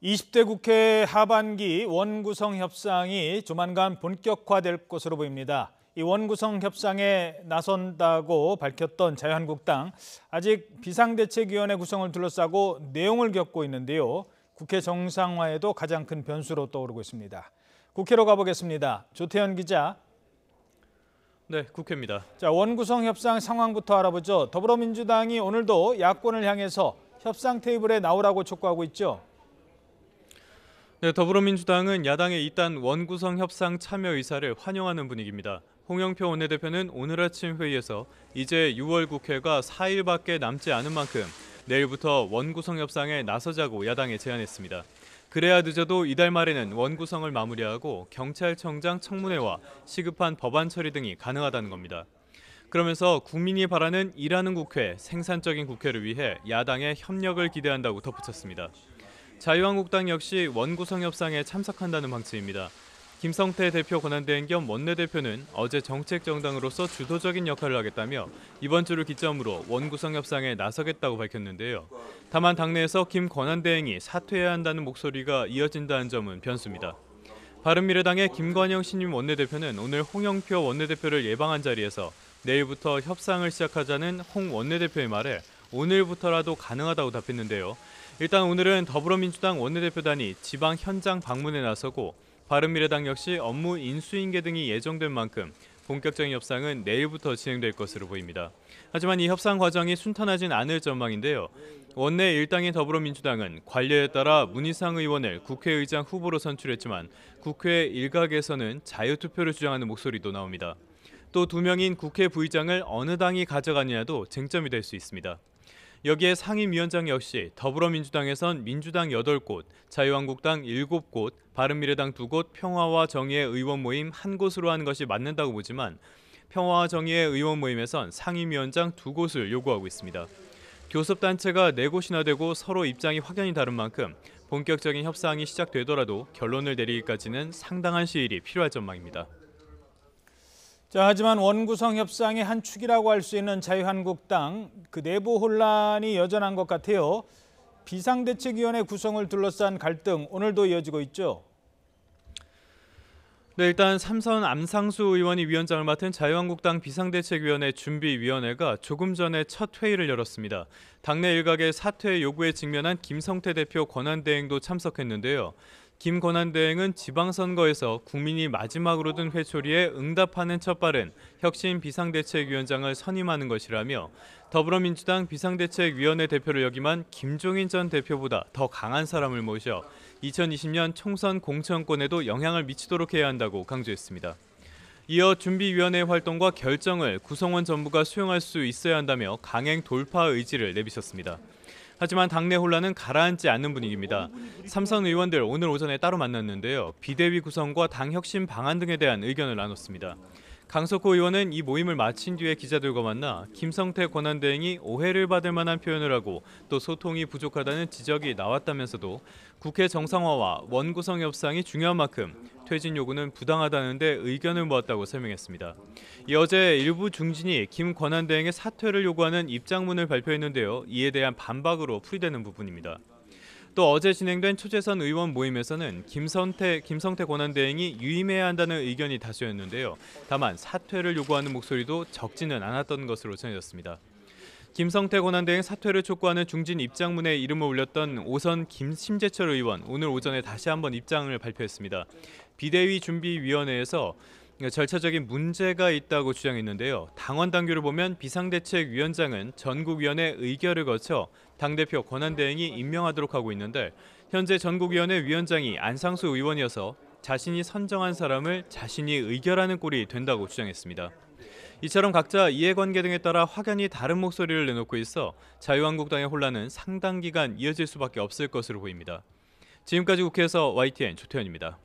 20대 국회 하반기 원구성 협상이 조만간 본격화될 것으로 보입니다. 이 원구성 협상에 나선다고 밝혔던 자유한국당, 아직 비상대책위원회 구성을 둘러싸고 내용을 겪고 있는데요. 국회 정상화에도 가장 큰 변수로 떠오르고 있습니다. 국회로 가보겠습니다. 조태현 기자. 네, 국회입니다. 자, 원구성 협상 상황부터 알아보죠. 더불어민주당이 오늘도 야권을 향해서 협상 테이블에 나오라고 촉구하고 있죠. 네, 더불어민주당은 야당의 이딴 원구성 협상 참여 의사를 환영하는 분위기입니다. 홍영표 원내대표는 오늘 아침 회의에서 이제 6월 국회가 4일밖에 남지 않은 만큼 내일부터 원구성 협상에 나서자고 야당에 제안했습니다. 그래야 늦어도 이달 말에는 원구성을 마무리하고 경찰청장 청문회와 시급한 법안 처리 등이 가능하다는 겁니다. 그러면서 국민이 바라는 일하는 국회, 생산적인 국회를 위해 야당의 협력을 기대한다고 덧붙였습니다. 자유한국당 역시 원구성 협상에 참석한다는 방침입니다. 김성태 대표 권한대행 겸 원내대표는 어제 정책정당으로서 주도적인 역할을 하겠다며 이번 주를 기점으로 원구성 협상에 나서겠다고 밝혔는데요. 다만 당내에서 김 권한대행이 사퇴해야 한다는 목소리가 이어진다는 점은 변수입니다. 바른미래당의 김관영 신임 원내대표는 오늘 홍영표 원내대표를 예방한 자리에서 내일부터 협상을 시작하자는 홍 원내대표의 말에 오늘부터라도 가능하다고 답했는데요. 일단 오늘은 더불어민주당 원내대표단이 지방 현장 방문에 나서고 바른미래당 역시 업무 인수인계 등이 예정된 만큼 본격적인 협상은 내일부터 진행될 것으로 보입니다. 하지만 이 협상 과정이 순탄하진 않을 전망인데요. 원내 일당인 더불어민주당은 관례에 따라 문희상 의원을 국회의장 후보로 선출했지만 국회 일각에서는 자유투표를 주장하는 목소리도 나옵니다. 또 2명인 국회 부의장을 어느 당이 가져가느냐도 쟁점이 될 수 있습니다. 여기에 상임위원장 역시 더불어민주당에선 민주당 8곳, 자유한국당 7곳, 바른미래당 2곳, 평화와 정의의 의원 모임 1곳으로 하는 것이 맞는다고 보지만 평화와 정의의 의원 모임에선 상임위원장 2곳을 요구하고 있습니다. 교섭단체가 4곳이나 되고 서로 입장이 확연히 다른 만큼 본격적인 협상이 시작되더라도 결론을 내리기까지는 상당한 시일이 필요할 전망입니다. 자, 하지만 원구성 협상의 한 축이라고 할 수 있는 자유한국당, 그 내부 혼란이 여전한 것 같아요. 비상대책위원회 구성을 둘러싼 갈등, 오늘도 이어지고 있죠. 네, 일단 삼선 안상수 의원이 위원장을 맡은 자유한국당 비상대책위원회 준비위원회가 조금 전에 첫 회의를 열었습니다. 당내 일각의 사퇴 요구에 직면한 김성태 대표 권한대행도 참석했는데요. 김 권한대행은 지방선거에서 국민이 마지막으로 둔 회초리에 응답하는 첫발은 혁신 비상대책위원장을 선임하는 것이라며 더불어민주당 비상대책위원회 대표를 역임한 김종인 전 대표보다 더 강한 사람을 모셔 2020년 총선 공천권에도 영향을 미치도록 해야 한다고 강조했습니다. 이어 준비위원회 활동과 결정을 구성원 전부가 수용할 수 있어야 한다며 강행 돌파 의지를 내비쳤습니다. 하지만 당내 혼란은 가라앉지 않는 분위기입니다. 삼선 의원들 오늘 오전에 따로 만났는데요. 비대위 구성과 당 혁신 방안 등에 대한 의견을 나눴습니다. 강석호 의원은 이 모임을 마친 뒤에 기자들과 만나 김성태 권한대행이 오해를 받을 만한 표현을 하고 또 소통이 부족하다는 지적이 나왔다면서도 국회 정상화와 원구성 협상이 중요한 만큼 퇴진 요구는 부당하다는 데 의견을 모았다고 설명했습니다. 어제 일부 중진이 김 권한대행의 사퇴를 요구하는 입장문을 발표했는데요. 이에 대한 반박으로 풀이되는 부분입니다. 또 어제 진행된 초재선 의원 모임에서는 김성태 권한대행이 유임해야 한다는 의견이 다수였는데요. 다만 사퇴를 요구하는 목소리도 적지는 않았던 것으로 전해졌습니다. 김성태 권한대행 사퇴를 촉구하는 중진 입장문에 이름을 올렸던 5선 심재철 의원 오늘 오전에 다시 한번 입장을 발표했습니다. 비대위 준비위원회에서 절차적인 문제가 있다고 주장했는데요. 당원 당규를 보면 비상대책위원장은 전국위원회 의결을 거쳐 당대표 권한대행이 임명하도록 하고 있는데 현재 전국위원회 위원장이 안상수 의원이어서 자신이 선정한 사람을 자신이 의결하는 꼴이 된다고 주장했습니다. 이처럼 각자 이해관계 등에 따라 확연히 다른 목소리를 내놓고 있어 자유한국당의 혼란은 상당 기간 이어질 수밖에 없을 것으로 보입니다. 지금까지 국회에서 YTN 조태현입니다.